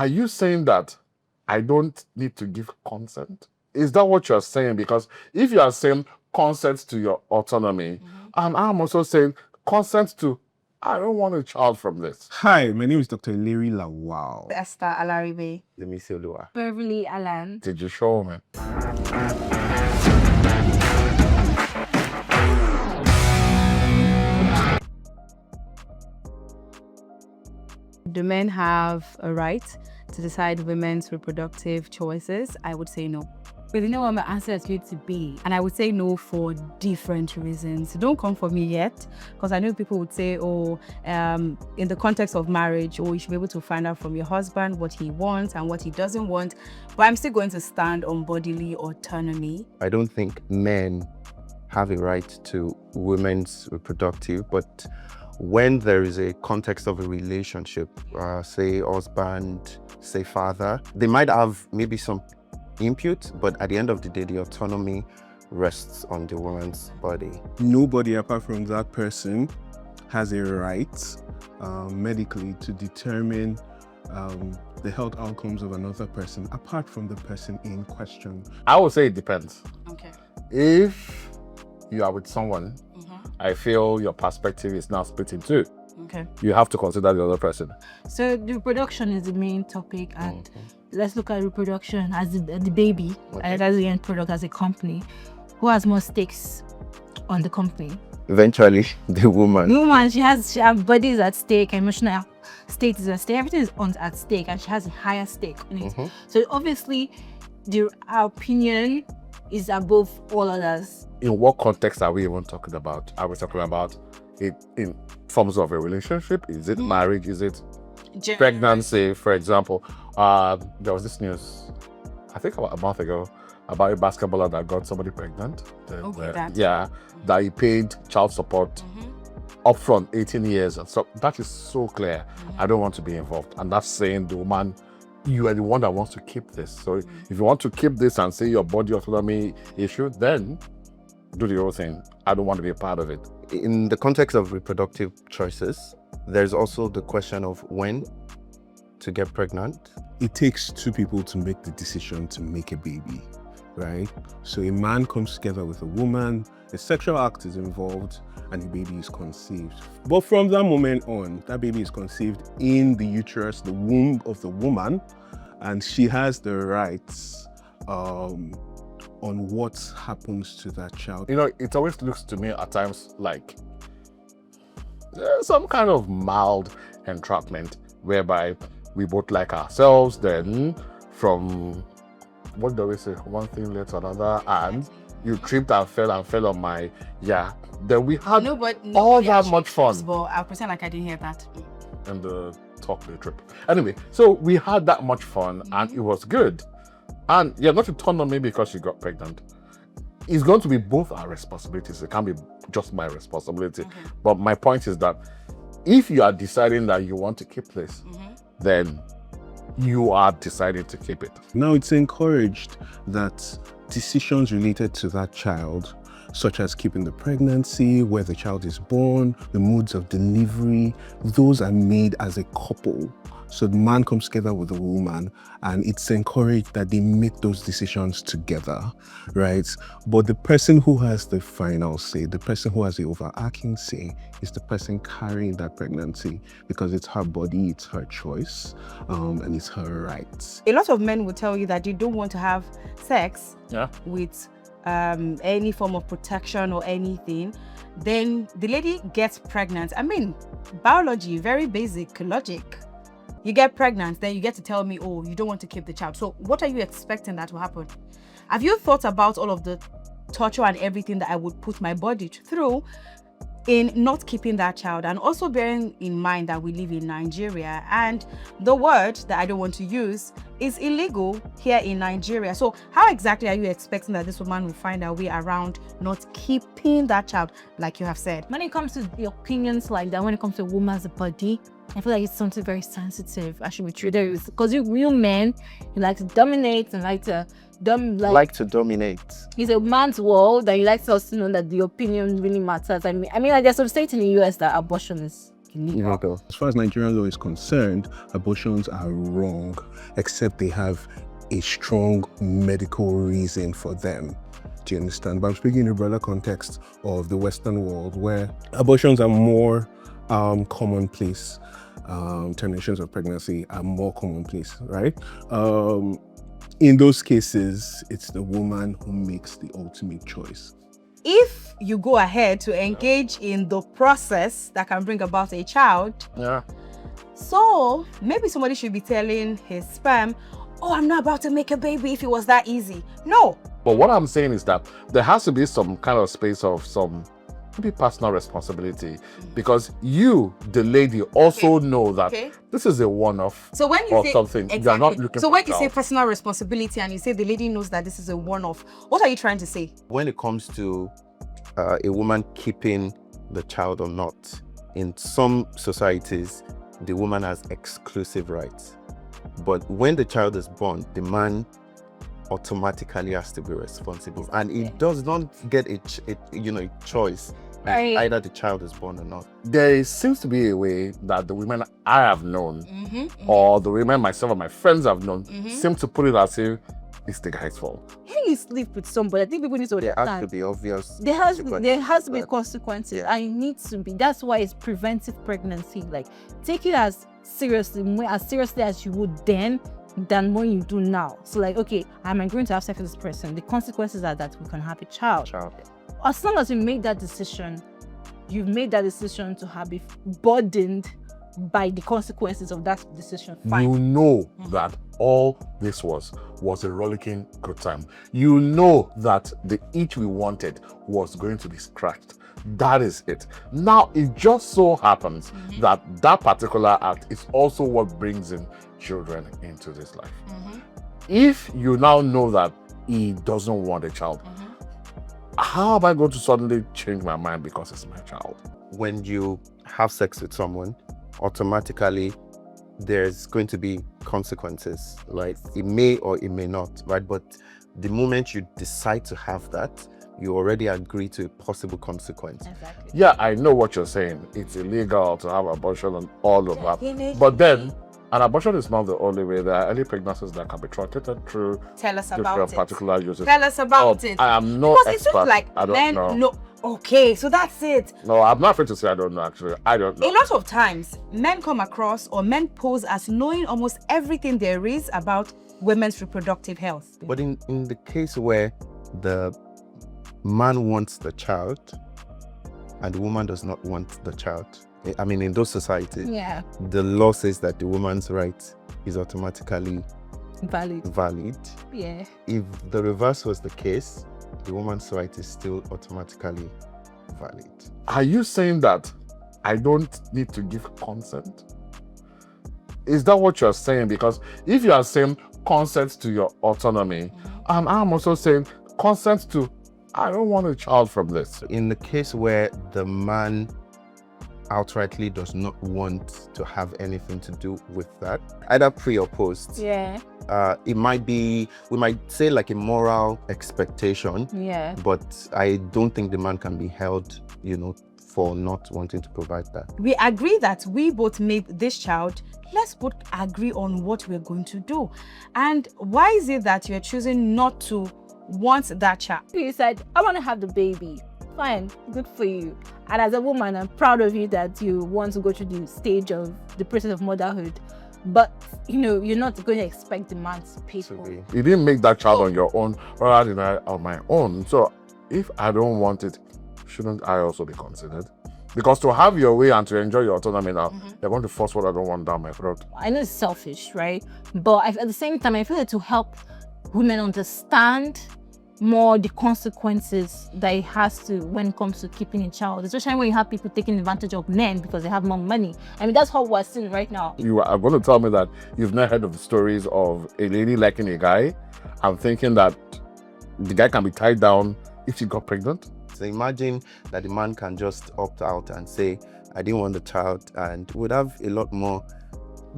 are you saying that I don't need to give consent? Is that what you're saying? Because if you are saying consent to your autonomy, and I'm also saying consent to, I don't want a child from this. Hi, my name is Dr. Larry Lawal. Esther Alaribe. Lemisi Olua. Beverly Alan. Did you show me? Do men have a right to decide women's reproductive choices? I would say no. But you know what my answer is going to be? And I would say no for different reasons. Don't come for me yet, because I know people would say, in the context of marriage, you should be able to find out from your husband what he wants and what he doesn't want. But I'm still going to stand on bodily autonomy. I don't think men have a right to women's reproductive, but when there is a context of a relationship, say husband, say father, they might have maybe some input, but at the end of the day, the autonomy rests on the woman's body. Nobody apart from that person has a right medically to determine the health outcomes of another person apart from the person in question. I would say it depends. Okay. If you are with someone, I feel your perspective is now split in two. Okay. You have to consider the other person. So the reproduction is the main topic, and let's look at reproduction as the baby, and as the end product as a company. Who has more stakes on the company? Eventually, the woman. The woman, her body is at stake, emotional state is at stake, everything is at stake, and she has a higher stake in it. So obviously, our opinion is above all others. In what context are we even talking about? Are we talking about it in forms of a relationship? Is it marriage? Is it pregnancy, for example? There was this news, I think about a month ago, about a basketballer that got somebody pregnant. That he paid child support upfront 18 years. And so that is so clear. I don't want to be involved. And that's saying the woman, you are the one that wants to keep this. So if you want to keep this and say your body autonomy issue, then do the whole thing. I don't want to be a part of it. In the context of reproductive choices, there's also the question of when to get pregnant. It takes two people to make the decision to make a baby, right? So a man comes together with a woman, a sexual act is involved, and the baby is conceived. But from that moment on, that baby is conceived in the uterus, the womb of the woman, and she has the rights on what happens to that child. You know, it always looks to me at times like there's some kind of mild entrapment whereby we both like ourselves, then from, what do we say, one thing led to another, and you tripped and fell on my, then we had all that much fun. But I'll pretend like I didn't hear that. And the talk the trip. Anyway, so we had that much fun and it was good. And you're not to turn on me because you got pregnant. It's going to be both our responsibilities. It can't be just my responsibility. But my point is that if you are deciding that you want to keep this, then you are deciding to keep it. Now it's encouraged that decisions related to that child, such as keeping the pregnancy, where the child is born, the modes of delivery, those are made as a couple. So the man comes together with the woman, and it's encouraged that they make those decisions together, right? But the person who has the final say, the person who has the overarching say, is the person carrying that pregnancy, because it's her body, it's her choice, and it's her rights. A lot of men will tell you that you don't want to have sex with any form of protection or anything. Then the lady gets pregnant. I mean, biology, very basic logic. You get pregnant, then you get to tell me, oh, you don't want to keep the child. So what are you expecting that will happen? Have you thought about all of the torture and everything that I would put my body through in not keeping that child? And also bearing in mind that we live in Nigeria, and the word that I don't want to use is illegal here in Nigeria. So how exactly are you expecting that this woman will find her way around not keeping that child, like you have said? When it comes to the opinions like that, when it comes to a woman's body, I feel like it's something very sensitive. I should be treated with, because you real men, you like to dominate and like to dominate. It's a man's world, and you like to also know that the opinion really matters. I mean, like there's some states in the US that abortion is illegal. As far as Nigerian law is concerned, abortions are wrong, except they have a strong medical reason for them. Do you understand? But I'm speaking in a broader context of the Western world, where abortions are more commonplace. Terminations of pregnancy are more commonplace, right? In those cases, it's the woman who makes the ultimate choice. If you go ahead to engage in the process that can bring about a child, so maybe somebody should be telling his sperm, oh, I'm not about to make a baby if it was that easy. No. But what I'm saying is that there has to be some kind of space of some maybe personal responsibility, because you, the lady, also know that this is a one-off. So when you say something, you're not looking. So when you say personal responsibility and you say the lady knows that this is a one-off, what are you trying to say? When it comes to a woman keeping the child or not, in some societies, the woman has exclusive rights. But when the child is born, the man automatically has to be responsible, and he does not get a choice. Right. Either the child is born or not. There seems to be a way that the women I have known, or the women myself and my friends have known, seem to put it as if it's the guy's fault. When you sleep with somebody, I think people need to There understand. has to be obvious. There has to be consequences. Yeah. I need to be. That's why it's preventive pregnancy. Like, take it as seriously as you would then than when you do now. So like, okay, am I going to have sex with this person? The consequences are that we can have a child. As long as you make that decision, you've made that decision to have be burdened by the consequences of that decision. Fine. You know that all this was a rollicking good time. You know that the itch we wanted was going to be scratched. That is it. Now, it just so happens that particular act is also what brings in children into this life. If you now know that he doesn't want a child, how am I going to suddenly change my mind because it's my child? When you have sex with someone, automatically there's going to be consequences. Like, it may or it may not, right? But the moment you decide to have that, you already agree to a possible consequence. Exactly. Yeah, I know what you're saying. It's illegal to have abortion and all of that. But then, an abortion is not the only way. There are early pregnancies that can be truncated through Tell us different about it. particular uses. Tell us about it. I am no Because expert. it looks like I don't men know. know. Okay, so that's it. No, I'm not afraid to say I don't know, actually. I don't know. A lot of times, men come across or men pose as knowing almost everything there is about women's reproductive health. But in the case where the man wants the child and the woman does not want the child, I mean, in those societies, the law says that the woman's right is automatically valid. Yeah. If the reverse was the case, the woman's right is still automatically valid. Are you saying that I don't need to give consent? Is that what you're saying? Because if you are saying consent to your autonomy, and I'm also saying consent to, I don't want a child from this. In the case where the man outrightly does not want to have anything to do with that, either pre or post, it might be, we might say, like a moral expectation, but I don't think the man can be held, for not wanting to provide that. We agree that we both made this child. Let's both agree on what we're going to do. And why is it that you're choosing not to want that child? You said, I want to have the baby. Fine, good for you. And as a woman, I'm proud of you that you want to go through the stage of the process of motherhood. But, you're not going to expect the man to pay for it. You didn't make that child on your own, rather than on my own. So if I don't want it, shouldn't I also be considered? Because to have your way and to enjoy your autonomy now, you're going to force what I don't want down my throat. I know it's selfish, right? But at the same time, I feel like to help women understand more the consequences that it has to when it comes to keeping a child, especially when you have people taking advantage of men because they have more money. I mean, that's how we're seeing right now. You are going to tell me that you've not heard of the stories of a lady liking a guy and thinking that the guy can be tied down if she got pregnant? So imagine that the man can just opt out and say, I didn't want the child, and would have a lot more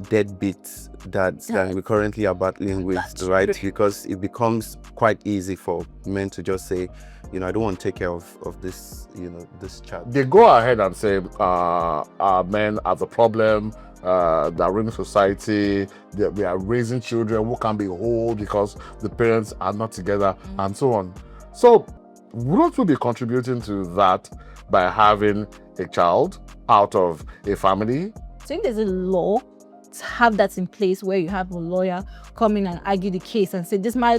deadbeats that we currently are battling with, right? Because it becomes quite easy for men to just say, you know, I don't want to take care of this, you know, this child. They go ahead and say, men have a problem, that ruining society, they are raising children who can be whole because the parents are not together, and so on. So, wouldn't we be contributing to that by having a child out of a family? So if there's a law to have that in place where you have a lawyer come in and argue the case and say, this my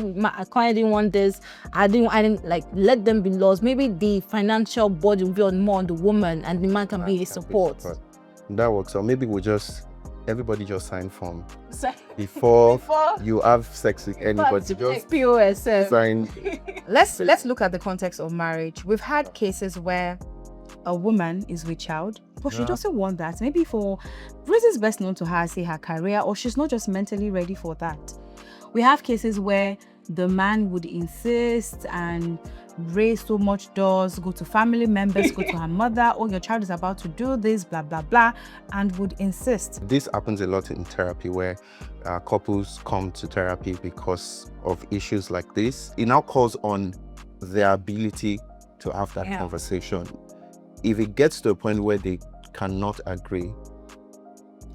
client didn't want this, I didn't like, let them be laws. Maybe the financial burden will be more on the woman and the man can be a support. That works. Or maybe everybody just sign form before you have sex with anybody. Just POS. Sign. Let's look at the context of marriage. We've had cases where a woman is with child, but she doesn't want that. Maybe for reasons best known to her, say her career, or she's not just mentally ready for that. We have cases where the man would insist and raise so much doors, go to family members, go to her mother, oh, your child is about to do this, blah, blah, blah, and would insist. This happens a lot in therapy where couples come to therapy because of issues like this. It now calls on their ability to have that conversation. If it gets to a point where they cannot agree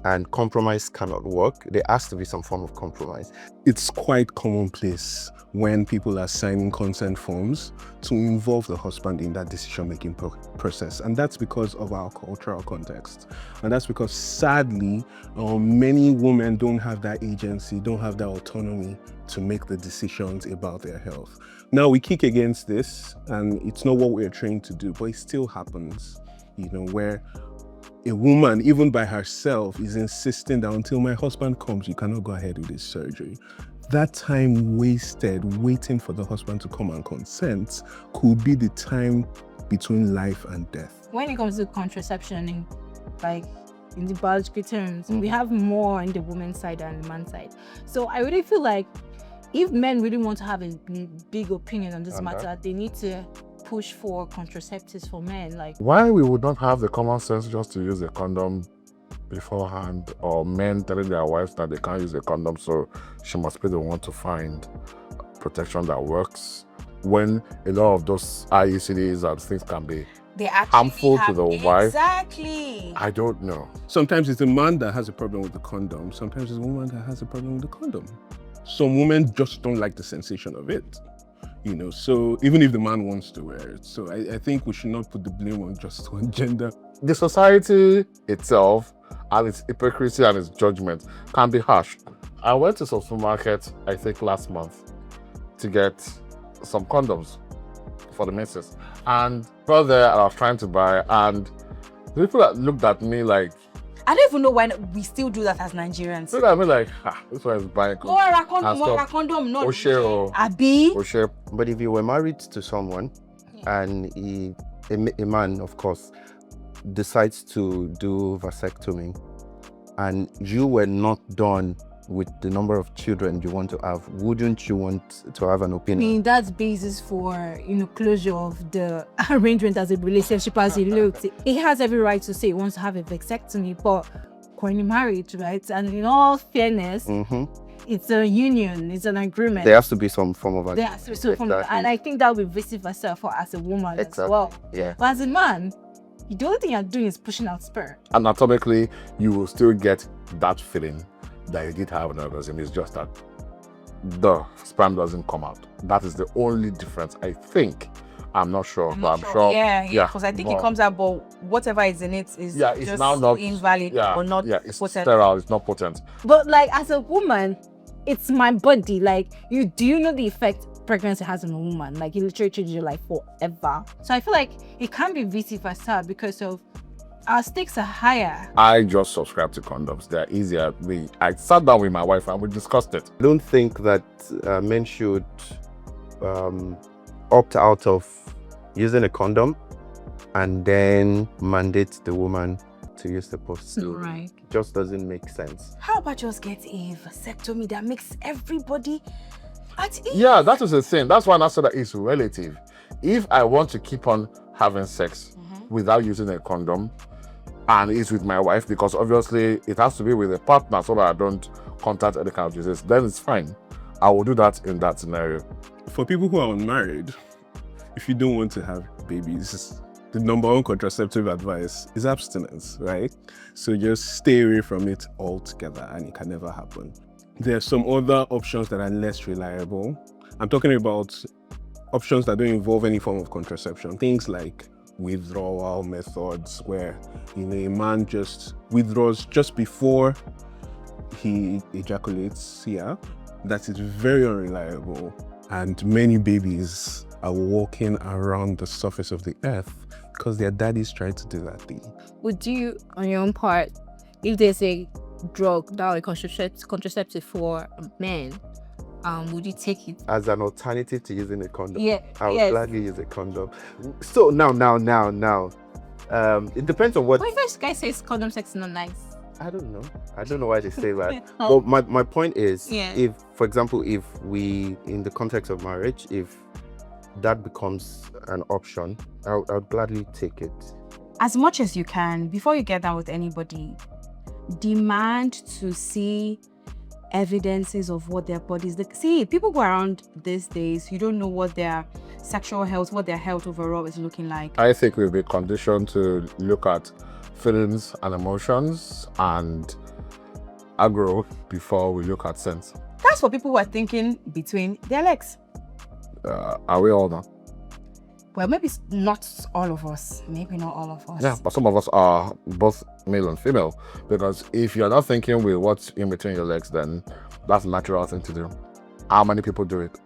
and compromise cannot work, there has to be some form of compromise. It's quite commonplace when people are signing consent forms to involve the husband in that decision-making process. And that's because of our cultural context. And that's because, sadly, many women don't have that agency, don't have that autonomy to make the decisions about their health. Now, we kick against this, and it's not what we're trained to do, but it still happens, you know, where a woman, even by herself, is insisting that until my husband comes, you cannot go ahead with this surgery. That time wasted waiting for the husband to come and consent could be the time between life and death. When it comes to contraception, in the biological terms, we have more on the woman's side than the man's side. So I really feel like if men really want to have a big opinion on this matter, they need to push for contraceptives for men. Like, why we would not have the common sense just to use a condom beforehand, or men telling their wives that they can't use a condom, so she must be the one to find protection that works, when a lot of those IUCDs and things can be harmful to the wife. Exactly. I don't know. Sometimes it's the man that has a problem with the condom. Sometimes it's the woman that has a problem with the condom. Some women just don't like the sensation of it, you know, so even if the man wants to wear it. So I think we should not put the blame on just one gender. The society itself and its hypocrisy and its judgment can be harsh. I went to some supermarket, I think last month, to get some condoms for the missus. And brought there, I was trying to buy, and the people that looked at me like, I don't even know why we still do that as Nigerians. looked at me like, this one is buying condom, not Abi. But if you were married to someone and a man, of course, decides to do vasectomy and you were not done with the number of children you want to have, wouldn't you want to have an opinion? I mean, that's basis for, closure of the arrangement as a relationship as it looks. He has every right to say he wants to have a vasectomy, but when you're married, right? And in all fairness, it's a union, it's an agreement. There has to be some form of agreement. And I think that will be vice versa for as a woman as well. Yeah. But as a man, the only thing you're doing is pushing out sperm. Anatomically, you will still get that feeling that you did have an orgasm. It's just that the sperm doesn't come out. That is the only difference, I think. I'm not sure, but I'm sure. Yeah, because I think it comes out, but whatever is in it is it's just now not invalid or not it's potent. sterile, it's not potent. But like, as a woman, it's my body. Like, do you know the effect pregnancy has on a woman? Like, it literally changes your life forever. So I feel like it can't be vice versa because of our stakes are higher. I just subscribe to condoms. They're easier. I sat down with my wife and we discussed it. I don't think that men should opt out of using a condom and then mandate the woman to use the post. Right. It just doesn't make sense. How about just get a vasectomy that makes everybody at ease? Yeah, that is the thing. That's why I said that it's relative. If I want to keep on having sex without using a condom, and it's with my wife, because obviously it has to be with a partner so that I don't contact any kind of disease, then it's fine. I will do that in that scenario. For people who are unmarried, if you don't want to have babies, the number one contraceptive advice is abstinence, right? So just stay away from it altogether and it can never happen. There are some other options that are less reliable. I'm talking about options that don't involve any form of contraception. Things like withdrawal methods where a man just withdraws just before he ejaculates. That is very unreliable, and many babies are walking around the surface of the earth because their daddies tried to do that thing. Would you, on your own part, if there's a drug now, a contraceptive for men, would you take it as an alternative to using a condom? Yeah, I would gladly use a condom. So now, it depends on what. Why this guy says condom sex is not nice? I don't know why they say that. But my point is, if, for example, if we, in the context of marriage, if that becomes an option, I would gladly take it. As much as you can, before you get down with anybody, demand to see evidences of what their bodies look. See, people go around these days, you don't know what their sexual health, what their health overall is looking like. I think we'll be conditioned to look at feelings and emotions and aggro before we look at sense. That's for people who are thinking between their legs. Are we all done? Well, maybe not all of us. Maybe not all of us. Yeah, but some of us are both male and female, because if you're not thinking with what's in between your legs, then that's a natural thing to do. How many people do it?